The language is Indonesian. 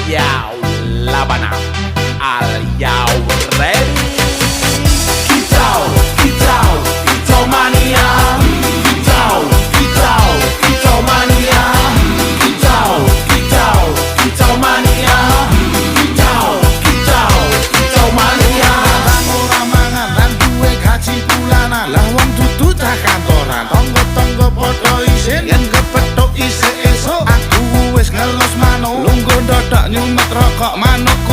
Yo, Labana, are you ready? Kicau mania. Kicau mania. Kicau mania. Kicau mania. Bang ora mangan lan duwe gaji bulanan, lah wong dudu cah kantoran. Tonggo-tonggo padha isin yen kepethuk isih esuk. Aku wis ngelos manuk, lungguh ndodok nyumet rokok manuk.